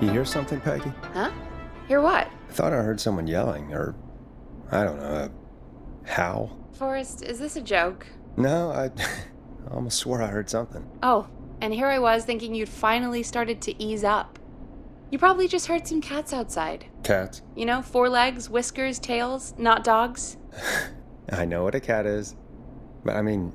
You hear something, Peggy? Huh? Hear what? I thought I heard someone yelling, or, I don't know, a howl. Forrest, is this a joke? No, I almost swore I heard something. Oh, and here I was thinking you'd finally started to ease up. You probably just heard some cats outside. Cats? You know, 4 legs, whiskers, tails, not dogs. I know what a cat is. But I mean,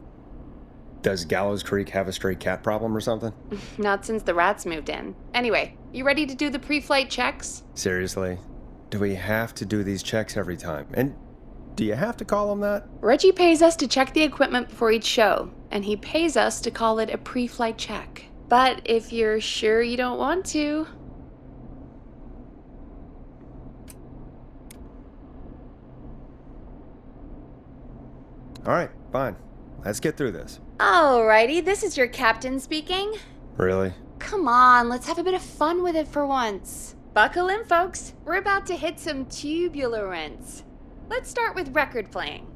does Gallows Creek have a stray cat problem or something? Not since the rats moved in. Anyway, you ready to do the pre-flight checks? Seriously? Do we have to do these checks every time? And do you have to call them that? Reggie pays us to check the equipment before each show, and he pays us to call it a pre-flight check. But if you're sure you don't want to... Alright, fine. Let's get through this. Alrighty, this is your captain speaking. Really? Come on, let's have a bit of fun with it for once. Buckle in, folks. We're about to hit some tubular rents. Let's start with record playing.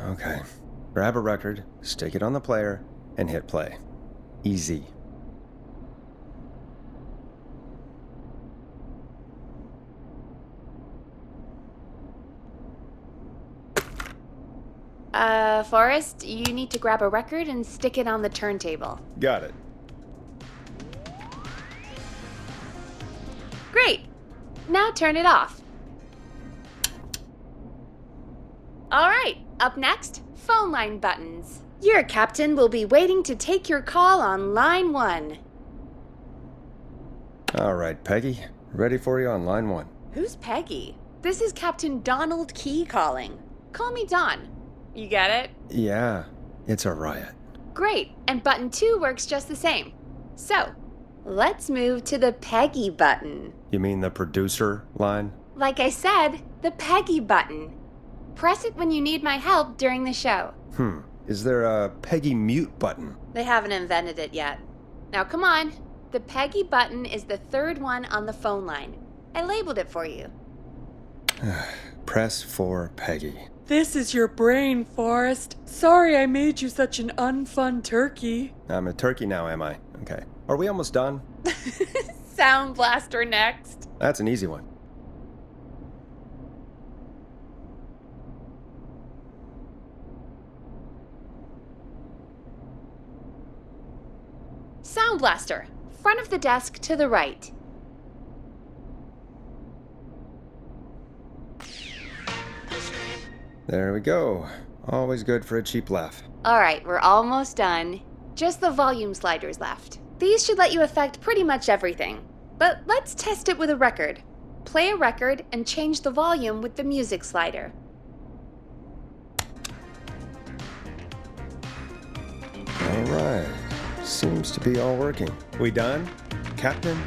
Okay. Grab a record, stick it on the player, and hit play. Easy. Forrest, you need to grab a record and stick it on the turntable. Got it. Great! Now turn it off. Alright, up next, phone line buttons. Your captain will be waiting to take your call on line 1. Alright, Peggy. Ready for you on line 1. Who's Peggy? This is Captain Donald Key calling. Call me Don. You get it? Yeah, it's a riot. Great, and button 2 works just the same. So, let's move to the Peggy button. You mean the producer line? Like I said, the Peggy button. Press it when you need my help during the show. Is there a Peggy mute button? They haven't invented it yet. Now come on. The Peggy button is the 3rd one on the phone line. I labeled it for you. Press for Peggy. This is your brain, Forrest. Sorry I made you such an unfun turkey. I'm a turkey now, am I? Okay. Are we almost done? Sound Blaster next. That's an easy one. Sound Blaster. Front of the desk to the right. There we go. Always good for a cheap laugh. Alright, we're almost done. Just the volume sliders left. These should let you affect pretty much everything. But let's test it with a record. Play a record and change the volume with the music slider. Alright. Seems to be all working. We done, Captain?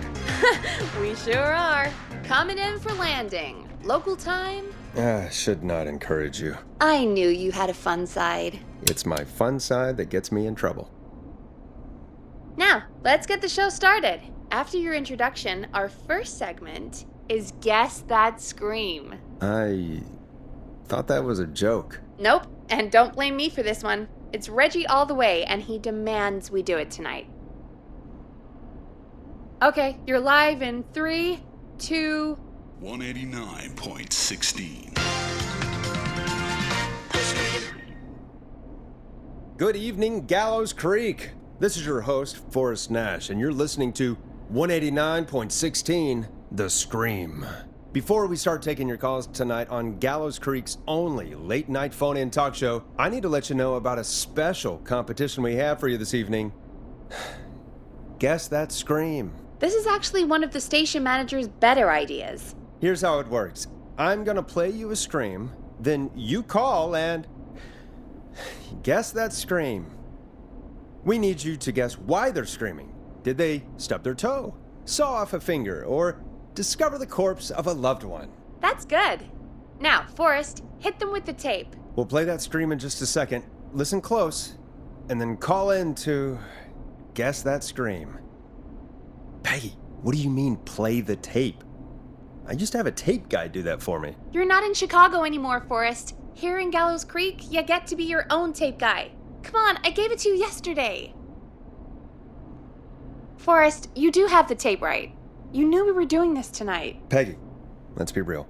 We sure are. Coming in for landing. Local time? Should not encourage you. I knew you had a fun side. It's my fun side that gets me in trouble. Now, let's get the show started. After your introduction, our first segment is Guess That Scream. I thought that was a joke. Nope, and don't blame me for this one. It's Reggie all the way, and he demands we do it tonight. Okay, you're live in 3, 2... 189.16. Good evening, Gallows Creek. This is your host, Forrest Nash, and you're listening to 189.16, The Scream. Before we start taking your calls tonight on Gallows Creek's only late-night phone-in talk show, I need to let you know about a special competition we have for you this evening. Guess That Scream. This is actually one of the station manager's better ideas. Here's how it works. I'm gonna play you a scream, then you call and guess that scream. We need you to guess why they're screaming. Did they stub their toe, saw off a finger, or discover the corpse of a loved one? That's good. Now, Forrest, hit them with the tape. We'll play that scream in just a second. Listen close, and then call in to guess that scream. Peggy, what do you mean play the tape? I used to have a tape guy do that for me. You're not in Chicago anymore, Forrest. Here in Gallows Creek, you get to be your own tape guy. Come on, I gave it to you yesterday. Forrest, you do have the tape right. You knew we were doing this tonight. Peggy, let's be real.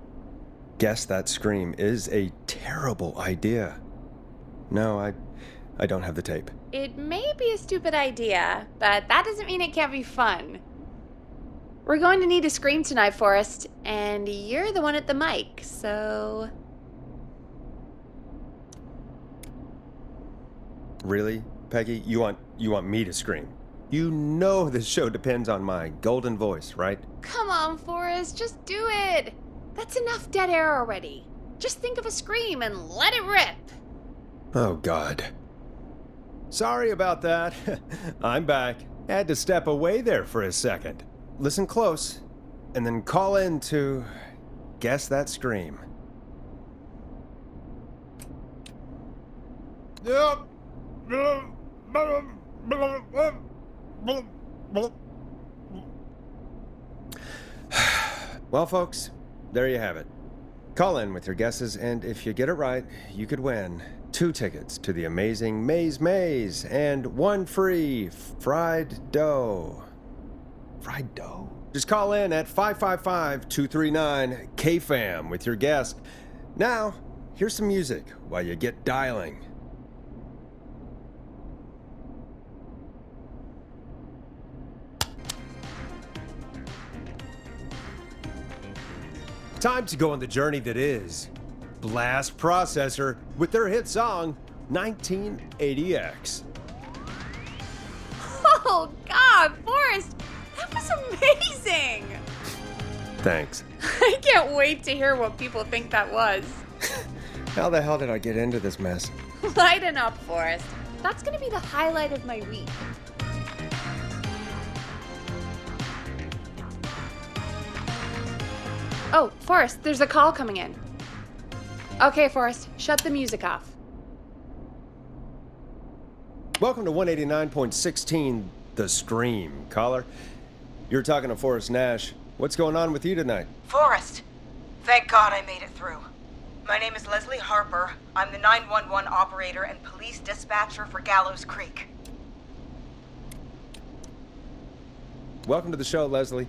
Guess That Scream is a terrible idea. No, I don't have the tape. It may be a stupid idea, but that doesn't mean it can't be fun. We're going to need a scream tonight, Forrest, and you're the one at the mic, so... Really, Peggy? You want me to scream? You know this show depends on my golden voice, right? Come on, Forrest, just do it. That's enough dead air already. Just think of a scream and let it rip. Oh, God. Sorry about that. I'm back. Had to step away there for a second. Listen close, and then call in to Guess That Scream. Well, folks, there you have it. Call in with your guesses, and if you get it right, you could win 2 tickets to the amazing Maze and 1 free fried dough. Fried dough? Just call in at 555-239-KFAM with your guess. Now, here's some music while you get dialing. Time to go on the journey that is Blast Processor with their hit song 1980X. Oh, God, Forrest, that was amazing. Thanks. I can't wait to hear what people think that was. How the hell did I get into this mess? Lighten up, Forrest. That's going to be the highlight of my week. Oh, Forrest, there's a call coming in. Okay, Forrest, shut the music off. Welcome to 189.16 The Scream, caller. You're talking to Forrest Nash. What's going on with you tonight? Forrest, thank God I made it through. My name is Leslie Harper. I'm the 911 operator and police dispatcher for Gallows Creek. Welcome to the show, Leslie.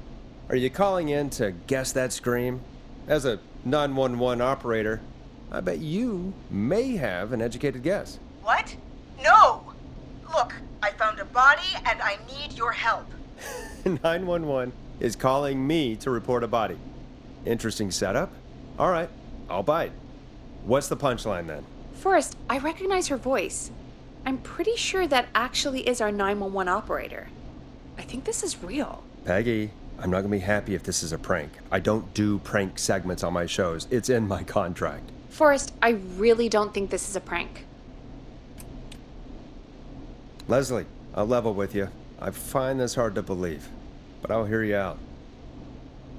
Are you calling in to Guess That Scream? As a 911 operator, I bet you may have an educated guess. What? No! Look, I found a body and I need your help. 911 is calling me to report a body. Interesting setup. All right, I'll bite. What's the punchline then? Forrest, I recognize her voice. I'm pretty sure that actually is our 911 operator. I think this is real. Peggy, I'm not gonna be happy if this is a prank. I don't do prank segments on my shows. It's in my contract. Forrest, I really don't think this is a prank. Leslie, I'll level with you. I find this hard to believe, but I'll hear you out.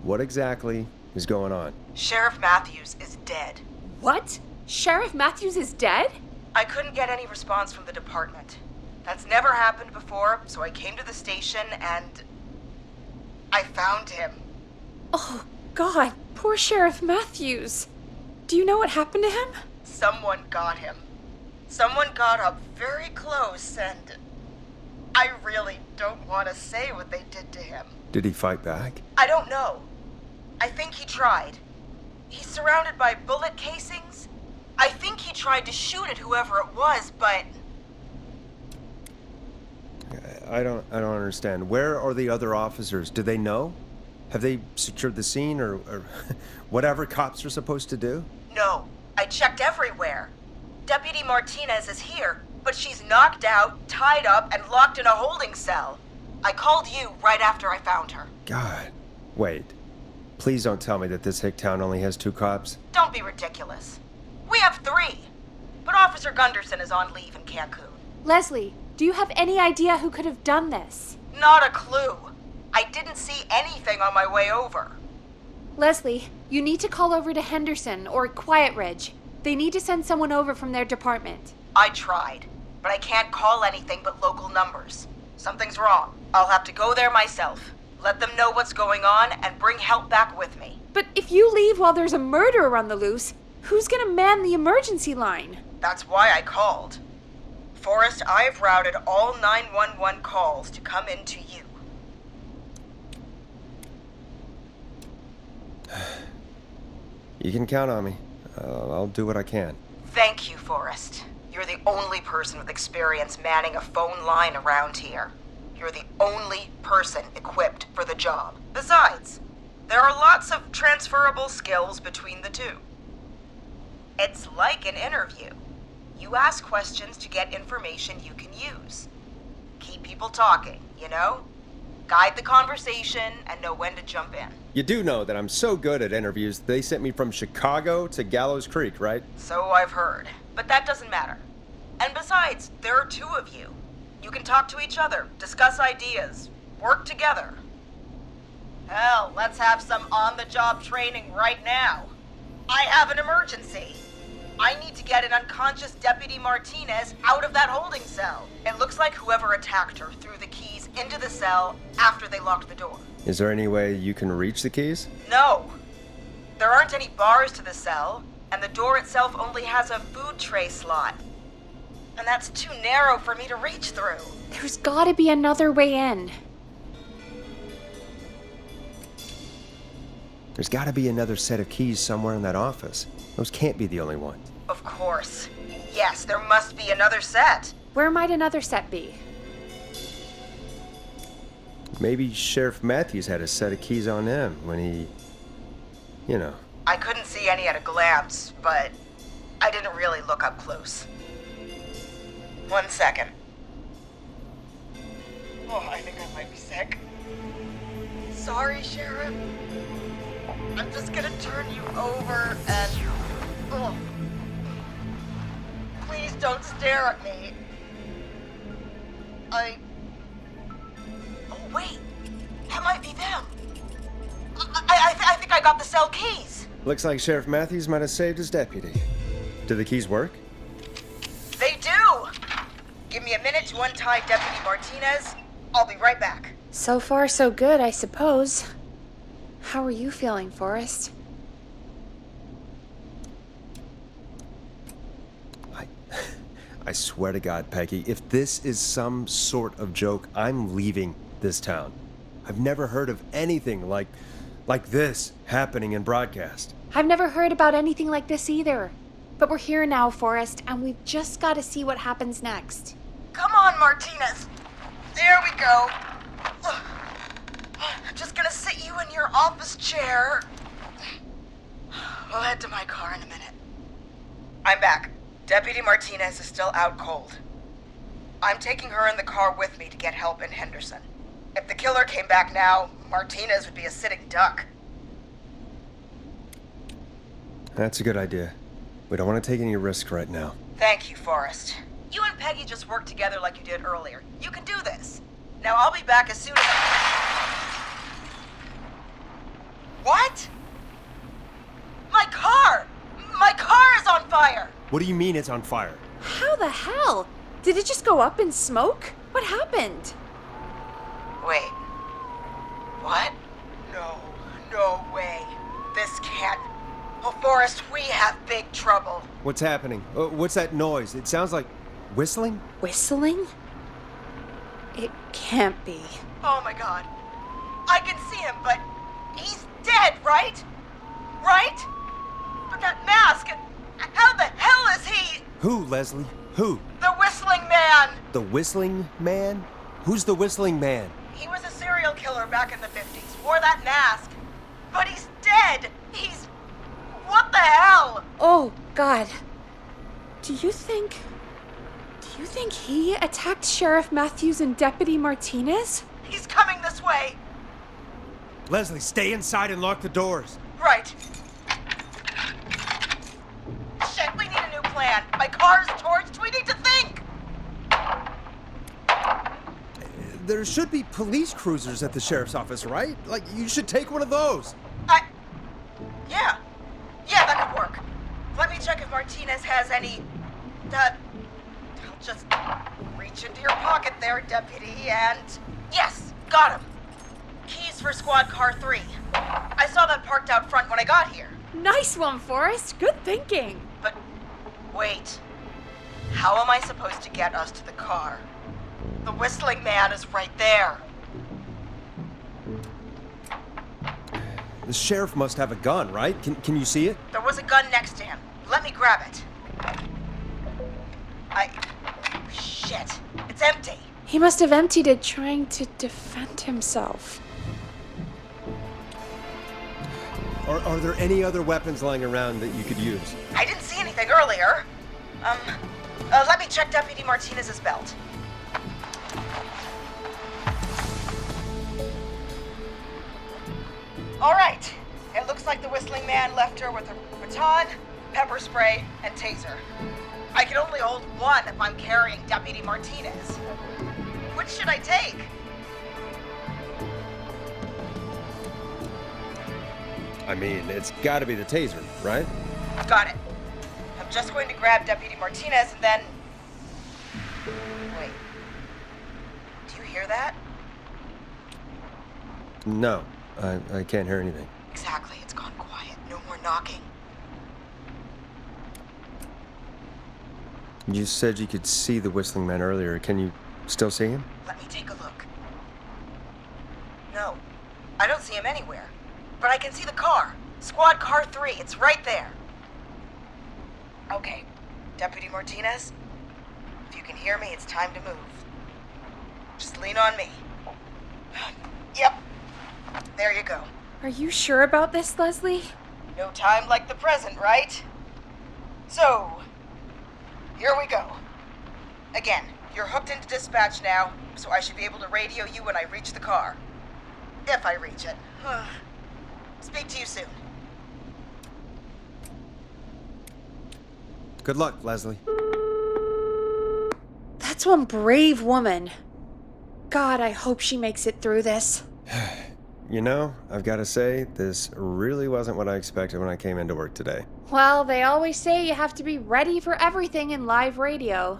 What exactly is going on? Sheriff Matthews is dead. What? Sheriff Matthews is dead? I couldn't get any response from the department. That's never happened before, so I came to the station and I found him. Oh, God, poor Sheriff Matthews. Do you know what happened to him? Someone got him. Someone got up very close and I really don't want to say what they did to him. Did he fight back? I don't know. I think he tried. He's surrounded by bullet casings. I think he tried to shoot at whoever it was, but I don't understand. Where are the other officers? Do they know? Have they secured the scene or whatever cops are supposed to do? no. I checked everywhere. Deputy Martinez is here, but she's knocked out, tied up, and locked in a holding cell. I called you right after I found her. God. Wait. Please don't tell me that this hick town only has 2 cops. Don't be ridiculous. We have 3. But Officer Gunderson is on leave in Cancun. Leslie, do you have any idea who could have done this? Not a clue. I didn't see anything on my way over. Leslie, you need to call over to Henderson or Quiet Ridge. They need to send someone over from their department. I tried, but I can't call anything but local numbers. Something's wrong. I'll have to go there myself. Let them know what's going on and bring help back with me. But if you leave while there's a murderer on the loose, who's gonna man the emergency line? That's why I called. Forrest, I've routed all 911 calls to come in to you. You can count on me. I'll do what I can. Thank you, Forrest. You're the only person with experience manning a phone line around here. You're the only person equipped for the job. Besides, there are lots of transferable skills between the two. It's like an interview. You ask questions to get information you can use. Keep people talking, you know? Guide the conversation and know when to jump in. You do know that I'm so good at interviews, they sent me from Chicago to Gallows Creek, right? So I've heard. But that doesn't matter. And besides, there are two of you. You can talk to each other, discuss ideas, work together. Hell, let's have some on-the-job training right now. I have an emergency. I need to get an unconscious Deputy Martinez out of that holding cell. It looks like whoever attacked her threw the keys into the cell after they locked the door. Is there any way you can reach the keys? No. There aren't any bars to the cell, and the door itself only has a food tray slot. And that's too narrow for me to reach through. There's gotta be another way in. There's gotta be another set of keys somewhere in that office. Those can't be the only ones. Of course. Yes, there must be another set. Where might another set be? Maybe Sheriff Matthews had a set of keys on him when he... you know. I couldn't see any at a glance, but I didn't really look up close. 1 second. Oh, I think I might be sick. Sorry, Sheriff. I'm just gonna turn you over and... Oh. Please don't stare at me. Oh, wait. That might be them. I think I got the cell keys. Looks like Sheriff Matthews might have saved his deputy. Do the keys work? They do! Give me a minute to untie Deputy Martinez. I'll be right back. So far, so good, I suppose. How are you feeling, Forrest? I swear to God, Peggy, if this is some sort of joke, I'm leaving this town. I've never heard of anything like this happening in broadcast. I've never heard about anything like this either. But we're here now, Forrest, and we've just got to see what happens next. Come on, Martinez. There we go. Just gonna sit you in your office chair. We'll head to my car in a minute. I'm back. Deputy Martinez is still out cold. I'm taking her in the car with me to get help in Henderson. If the killer came back now, Martinez would be a sitting duck. That's a good idea. We don't want to take any risk right now. Thank you, Forrest. You and Peggy just worked together like you did earlier. You can do this. Now I'll be back as soon as What? My car! My car is on fire! What do you mean it's on fire? How the hell? Did it just go up in smoke? What happened? Wait. What? No way. This can't. Oh, Forrest, we have big trouble. What's happening? What's that noise? It sounds like whistling? Whistling? It can't be. Oh my God. I can see him, but he's dead, right? Right? But that mask, how the hell is he? Who, Leslie? Who? The Whistling Man! The Whistling Man? Who's the Whistling Man? He was a serial killer back in the 50s, wore that mask. But he's dead! He's... What the hell? Oh, God. Do you think he attacked Sheriff Matthews and Deputy Martinez? He's coming this way. Leslie, stay inside and lock the doors. Right. Shit, we need a new plan. My car's torched. We need to think. There should be police cruisers at the sheriff's office, right? Like, you should take one of those. Yeah, that could work. Let me check if Martinez has any... I'll just reach into your pocket there, Deputy, and... Yes, got him. Keys for Squad Car 3. I saw that parked out front when I got here. Nice one, Forrest. Good thinking. But, wait. How am I supposed to get us to the car? The Whistling Man is right there. The sheriff must have a gun, right? Can you see it? There was a gun next to him. Let me grab it. Shit. It's empty. He must have emptied it trying to defend himself. Are there any other weapons lying around that you could use? I didn't see anything earlier. Let me check Deputy Martinez's belt. All right. It looks like the Whistling Man left her with a baton, pepper spray, and taser. I can only hold one if I'm carrying Deputy Martinez. Which should I take? I mean, it's gotta be the taser, right? Got it. I'm just going to grab Deputy Martinez and then... Wait. Do you hear that? No, I can't hear anything. Exactly. It's gone quiet. No more knocking. You said you could see the Whistling Man earlier. Can you still see him? Let me take a look. No. I don't see him anywhere. But I can see the car. Squad car 3. It's right there. Okay. Deputy Martinez, if you can hear me, it's time to move. Just lean on me. Yep. There you go. Are you sure about this, Leslie? No time like the present, right? So, here we go. Again, you're hooked into dispatch now, so I should be able to radio you when I reach the car. If I reach it. Speak to you soon. Good luck, Leslie. That's one brave woman. God, I hope she makes it through this. You know, I've got to say, this really wasn't what I expected when I came into work today. Well, they always say you have to be ready for everything in live radio.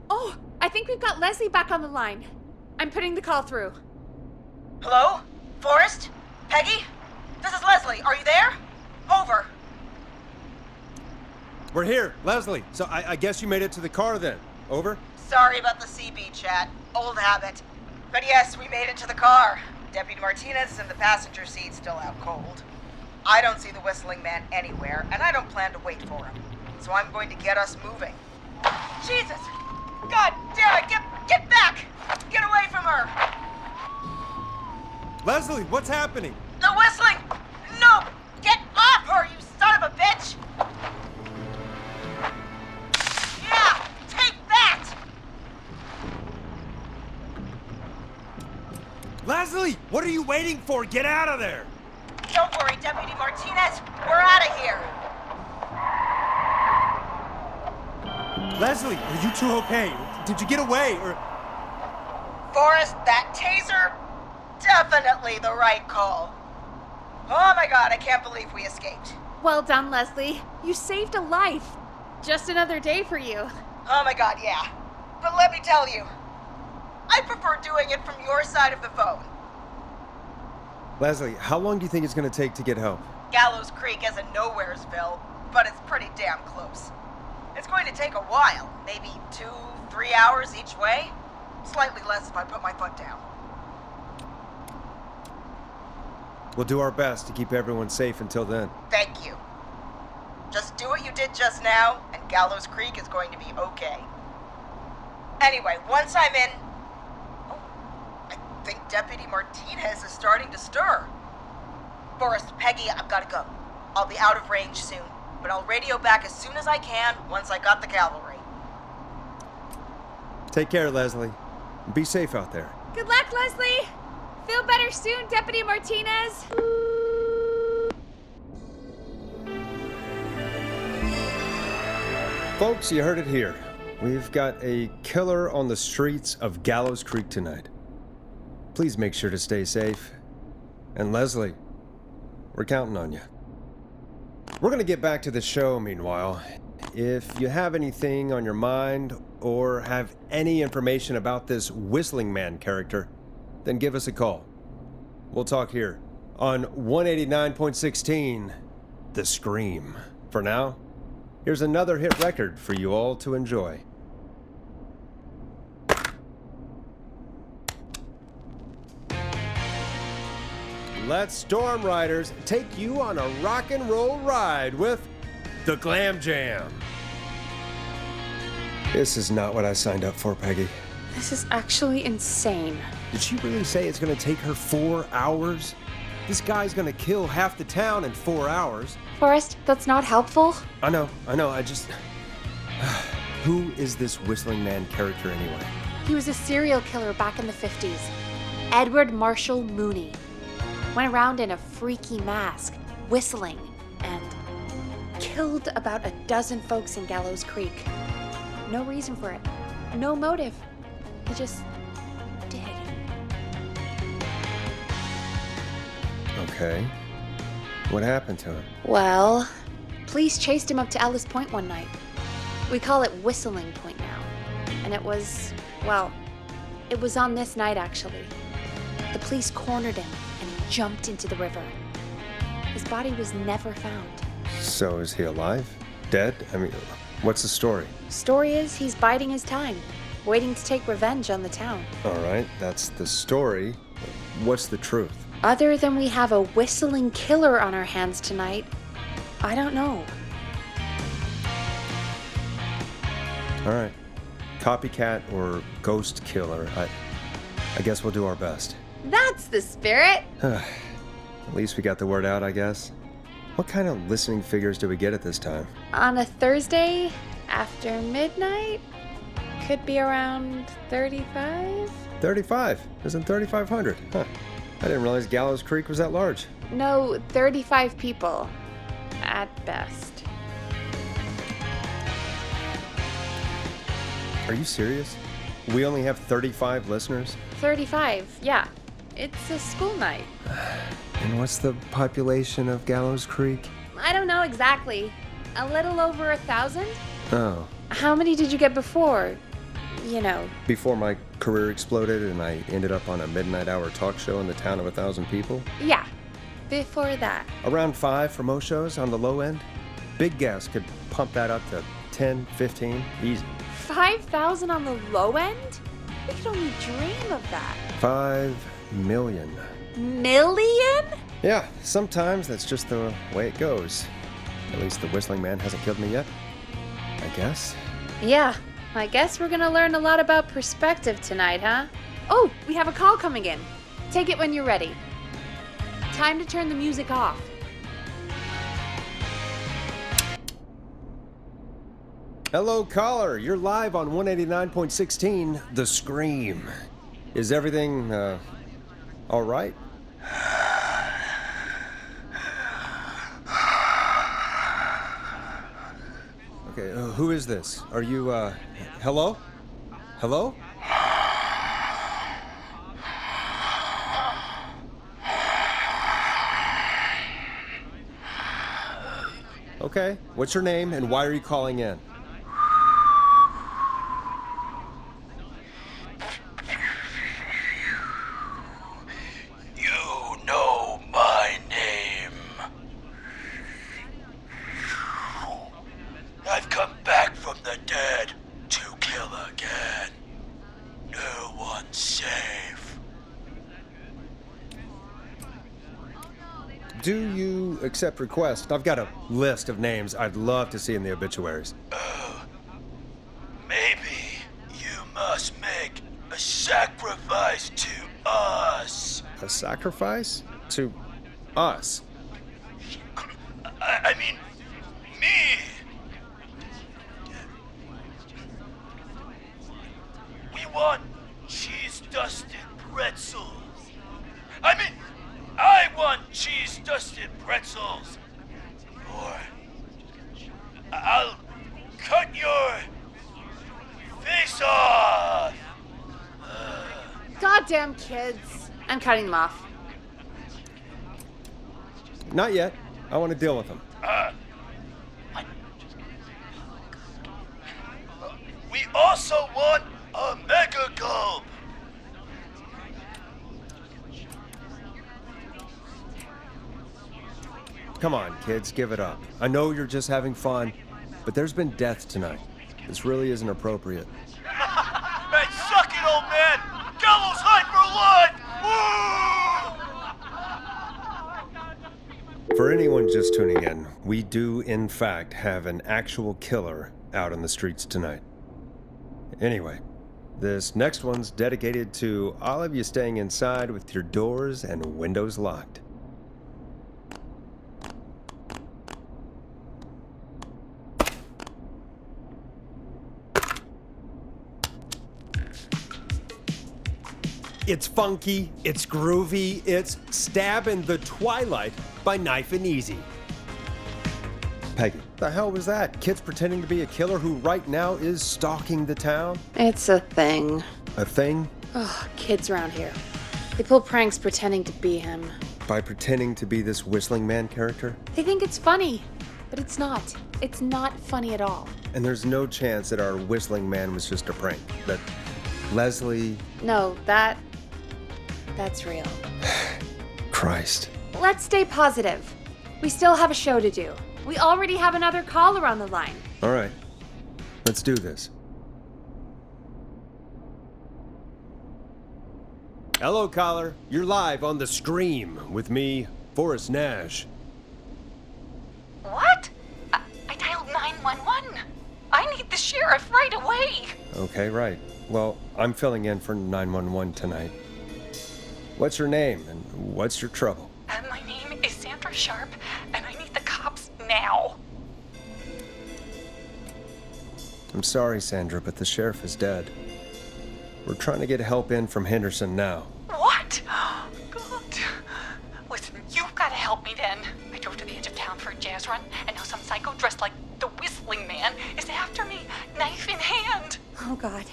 Oh, I think we've got Leslie back on the line. I'm putting the call through. Hello? Forrest? Peggy? This is Leslie. Are you there? Over. We're here, Leslie. So I guess you made it to the car then. Over? Sorry about the CB chat. Old habit. But yes, we made it to the car. Deputy Martinez is in the passenger seat, still out cold. I don't see the Whistling Man anywhere, and I don't plan to wait for him. So I'm going to get us moving. Jesus! God damn it! Get back! Get away from her! Leslie, what's happening? The whistling! No! Get off her, you son of a bitch! Yeah! Take that! Leslie, what are you waiting for? Get out of there! Don't worry, Deputy Martinez. We're out of here. Leslie, are you two okay? Did you get away, or... Forrest, that taser? Definitely the right call. Oh my god, I can't believe we escaped. Well done, Leslie. You saved a life. Just another day for you. Oh my god, yeah. But let me tell you, I prefer doing it from your side of the phone. Leslie, how long do you think it's going to take to get help? Gallows Creek isn't Nowheresville, but it's pretty damn close. It's going to take a while, maybe 2-3 hours each way. Slightly less if I put my foot down. We'll do our best to keep everyone safe until then. Thank you. Just do what you did just now, and Gallows Creek is going to be okay. Anyway, once I'm in... Oh, I think Deputy Martinez is starting to stir. Forrest, Peggy, I've got to go. I'll be out of range soon, but I'll radio back as soon as I can once I got the cavalry. Take care, Leslie. Be safe out there. Good luck, Leslie. Feel better soon, Deputy Martinez. Folks, you heard it here. We've got a killer on the streets of Gallows Creek tonight. Please make sure to stay safe. And Leslie, we're counting on you. We're going to get back to the show meanwhile. If you have anything on your mind or have any information about this Whistling Man character, then give us a call. We'll talk here on 189.16, The Scream. For now, here's another hit record for you all to enjoy. let Storm Riders take you on a rock and roll ride with the Glam Jam. This is not what I signed up for, Peggy. This is actually insane. Did she really say it's gonna take her 4 hours? This guy's gonna kill half the town in 4 hours. Forrest, that's not helpful. I know, I just... Who is this Whistling Man character anyway? He was a serial killer back in the 50s. Edward Marshall Mooney. Went around in a freaky mask, whistling, and killed about a dozen folks in Gallows Creek. No reason for it. No motive. He just did. Okay. What happened to him? Well, police chased him up to Ellis Point one night. We call it Whistling Point now. And it was on this night actually. The police cornered him and he jumped into the river. His body was never found. So is he alive? Dead? I mean, what's the story? Story is he's biding his time, waiting to take revenge on the town. All right, that's the story. What's the truth? Other than we have a whistling killer on our hands tonight, I don't know. All right. Copycat or ghost killer. I guess we'll do our best. That's the spirit! At least we got the word out, I guess. What kind of listening figures do we get at this time? On a Thursday after midnight? Could be around 35? 35. Isn't 3,500? Huh. I didn't realize Gallows Creek was that large. No, 35 people. At best. Are you serious? We only have 35 listeners? 35, yeah. It's a school night. And what's the population of Gallows Creek? I don't know exactly. A little over 1,000? Oh. How many did you get before? You know. Before my career exploded and I ended up on a midnight hour talk show in the town of 1,000 people? Yeah. Before that. Around 5 for most shows on the low end. Big gas could pump that up to 10, 15, easy. 5,000 on the low end? We could only dream of that. 5 million. Million? Yeah, sometimes that's just the way it goes. At least the Whistling Man hasn't killed me yet. I guess. Yeah, I guess we're gonna learn a lot about perspective tonight, huh? Oh, we have a call coming in. Take it when you're ready. Time to turn the music off. Hello, caller. You're live on 189.16, The Scream. Is everything, all right? Okay, who is this? Are you, hello? Hello? Okay, what's your name and why are you calling in? I've come back from the dead to kill again. No one's safe. Do you accept requests? I've got a list of names I'd love to see in the obituaries. Maybe you must make a sacrifice to us. A sacrifice? To us? I mean, me. We want cheese-dusted pretzels. I want cheese-dusted pretzels. Or I'll cut your face off. Goddamn kids. I'm cutting them off. Not yet. I want to deal with them. We also want a mega gulp. Come on, kids, give it up. I know you're just having fun, but there's been death tonight. This really isn't appropriate. Hey, suck it, old man! Gallows high for life! Woo! just tuning in, we do, in fact, have an actual killer out on the streets tonight. Anyway, this next one's dedicated to all of you staying inside with your doors and windows locked. It's funky, it's groovy, it's Stab in the Twilight by Knife and Easy. Peggy, the hell was that? Kids pretending to be a killer who right now is stalking the town? It's a thing. A thing? Ugh, kids around here. They pull pranks pretending to be him. By pretending to be this Whistling Man character? They think it's funny, but it's not. It's not funny at all. And there's no chance that our Whistling Man was just a prank. That Leslie... No, that's real. Christ. Let's stay positive. We still have a show to do. We already have another caller on the line. All right. Let's do this. Hello, caller. You're live on The Scream with me, Forrest Nash. What? I dialed 911. I need the sheriff right away. Okay, right. Well, I'm filling in for 911 tonight. What's your name and what's your trouble? My name is Sandra Sharp, and I need the cops now. I'm sorry, Sandra, but the sheriff is dead. We're trying to get help in from Henderson now. What? God. Listen, you've got to help me then. I drove to the edge of town for a jazz run, and now some psycho dressed like the Whistling Man is after me, knife in hand. Oh, God.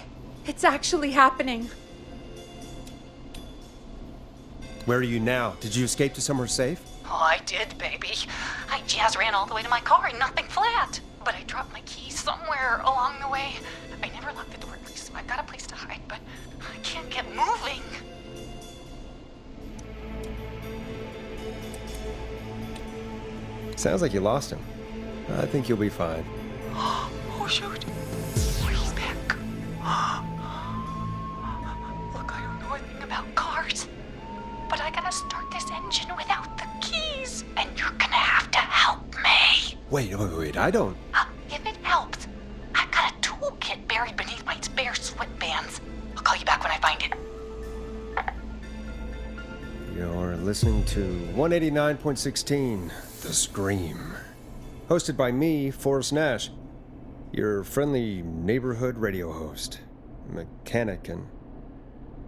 It's actually happening. Where are you now? Did you escape to somewhere safe? Oh, I did, baby. I jazz ran all the way to my car and nothing flat. But I dropped my keys somewhere along the way. I never locked the door, at least, so I've got a place to hide, but I can't get moving. Sounds like you lost him. I think you'll be fine. Oh, shoot. He's back. Look, I don't know anything about cars, but I gotta start this engine without the keys, and you're gonna have to help me. Wait, I don't... If it helps, I've got a toolkit buried beneath my spare sweatbands. I'll call you back when I find it. You're listening to 189.16, The Scream. Hosted by me, Forrest Nash, your friendly neighborhood radio host, mechanic and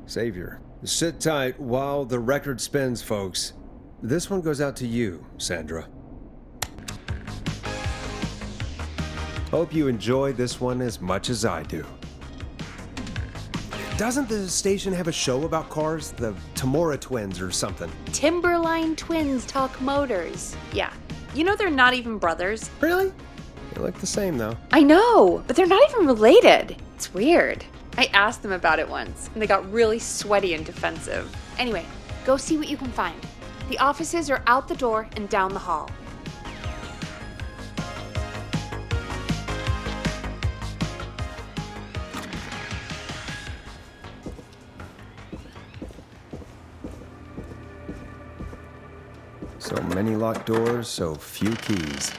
savior. Sit tight while the record spins, folks. This one goes out to you, Sandra. Hope you enjoy this one as much as I do. Doesn't the station have a show about cars? The Tamora twins or something? Timberline twins talk motors. Yeah. You know they're not even brothers. Really? They look the same, though. I know, but they're not even related. It's weird. I asked them about it once, and they got really sweaty and defensive. Anyway, go see what you can find. The offices are out the door and down the hall. So many locked doors, so few keys.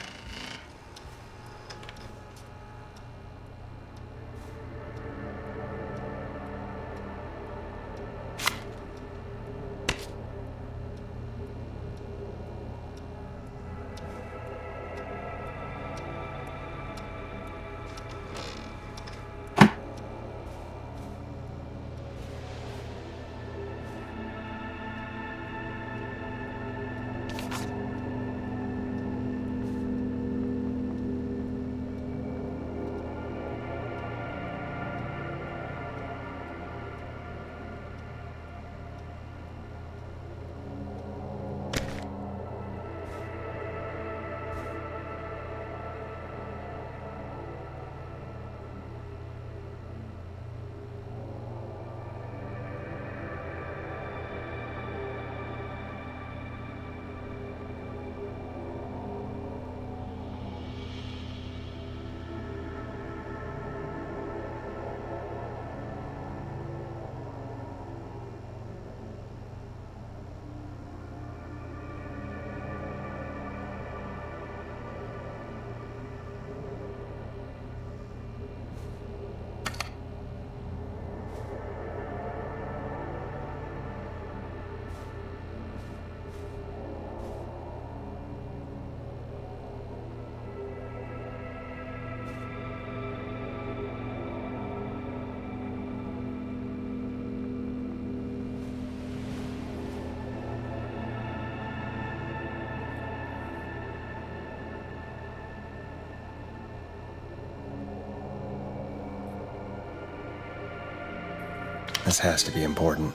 This has to be important.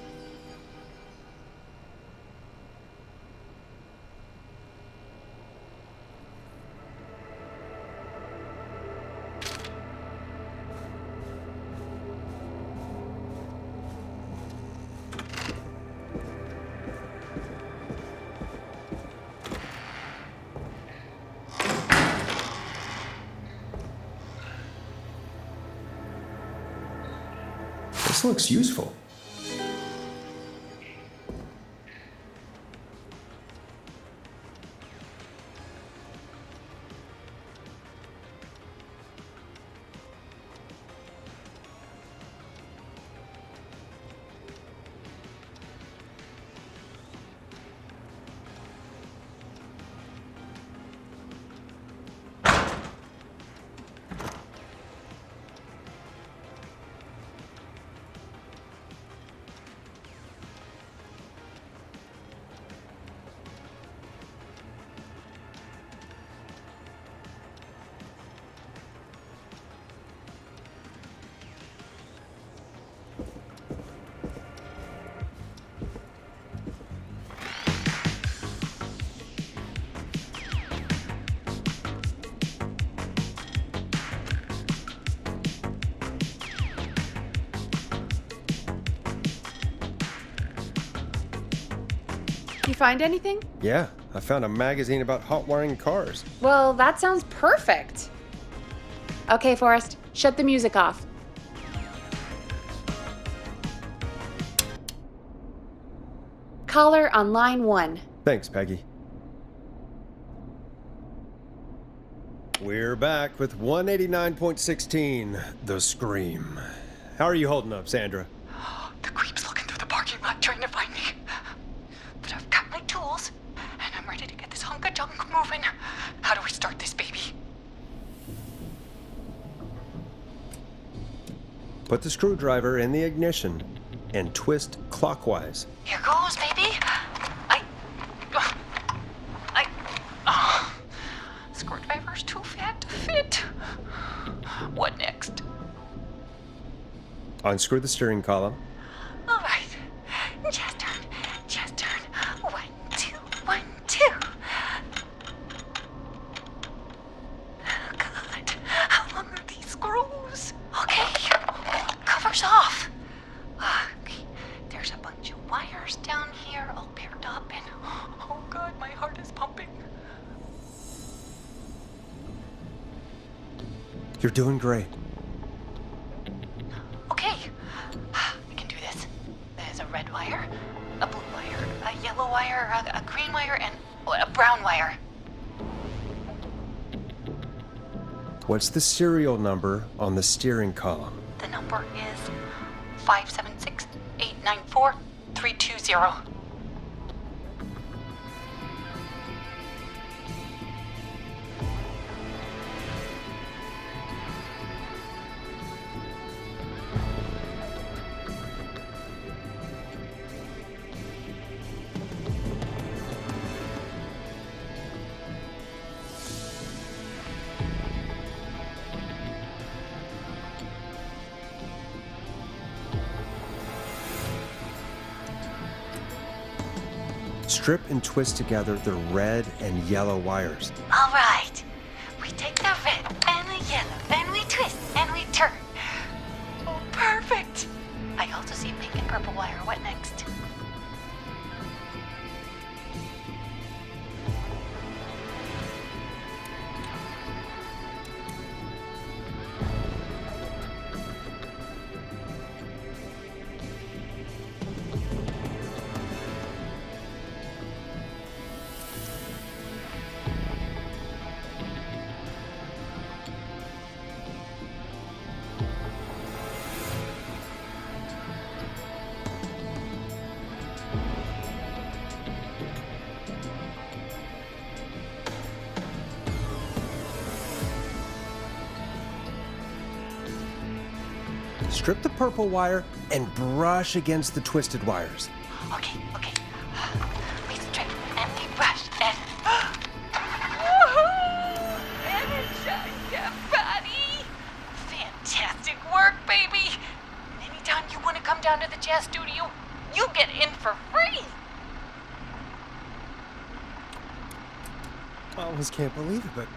This looks useful. You find anything? Yeah, I found a magazine about hot wiring cars. Well, that sounds perfect. Okay, Forrest, shut the music off. Caller on line 1. Thanks, Peggy. We're back with 189.16, The Scream. How are you holding up, Sandra? The creep's looking through the parking lot trying to find me. But I've got my tools, and I'm ready to get this hunk of junk moving. How do we start this baby? Put the screwdriver in the ignition and twist clockwise. Here goes, baby. Screwdriver's too fat to fit. What next? Unscrew the steering column. All right. Just turn. Just turn. 1, 2, 1, 2. God, how long are these screws? Okay. Cover's off. Okay. There's a bunch of wires down here all paired up, and oh God, my heart is pumping. You're doing great. Okay, I can do this. There's a red wire, a blue wire, a yellow wire, a green wire, and a brown wire. What's the serial number on the steering column? The number is 576-894-320. Strip and twist together the red and yellow wires. All right. We take the red and the yellow, and we twist, and we turn. Oh, perfect. I also see pink and purple wire. What next? Strip the purple wire and brush against the twisted wires. Okay. We strip and we brush and... Energize your body! Fantastic work, baby! Anytime you want to come down to the jazz studio, you get in for free. I almost can't believe it, but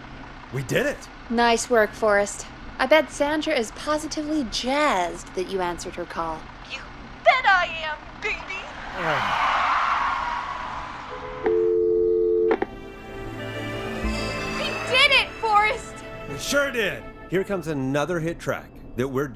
we did it. Nice work, Forrest. I bet Sandra is positively jazzed that you answered her call. You bet I am, baby. We did it, Forrest! We sure did. Here comes another hit track that we're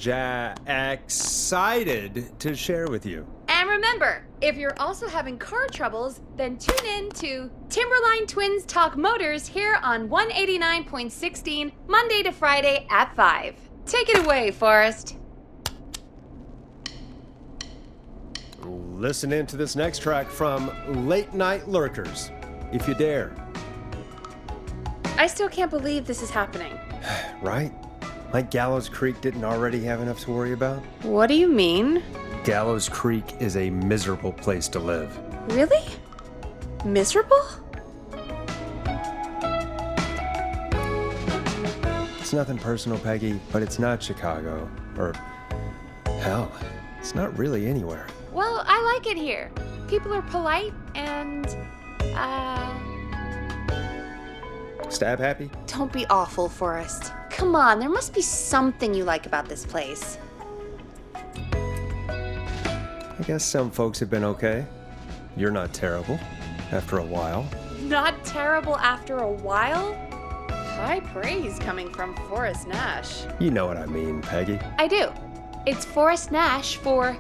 excited to share with you. And remember, if you're also having car troubles, then tune in to Timberline Twins Talk Motors here on 189.16, Monday to Friday at 5. Take it away, Forrest. Listen in to this next track from Late Night Lurkers, if you dare. I still can't believe this is happening. Right? Like Gallows Creek didn't already have enough to worry about? What do you mean? Gallows Creek is a miserable place to live. Really? Miserable? It's nothing personal, Peggy, but it's not Chicago. Or, hell, it's not really anywhere. Well, I like it here. People are polite and, Stab happy? don't be awful, Forrest. Come on, there must be something you like about this place. I guess some folks have been okay. You're not terrible, after a while. Not terrible after a while? High praise coming from Forrest Nash. You know what I mean, Peggy. I do. It's Forrest Nash for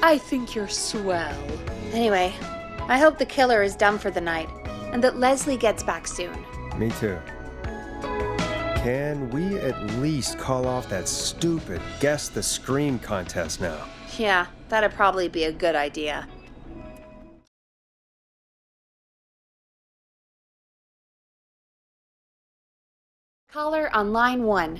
I think you're swell. Anyway, I hope the killer is done for the night and that Leslie gets back soon. Me too. Can we at least call off that stupid Guess the Scream contest now? Yeah, that'd probably be a good idea. Caller on line 1.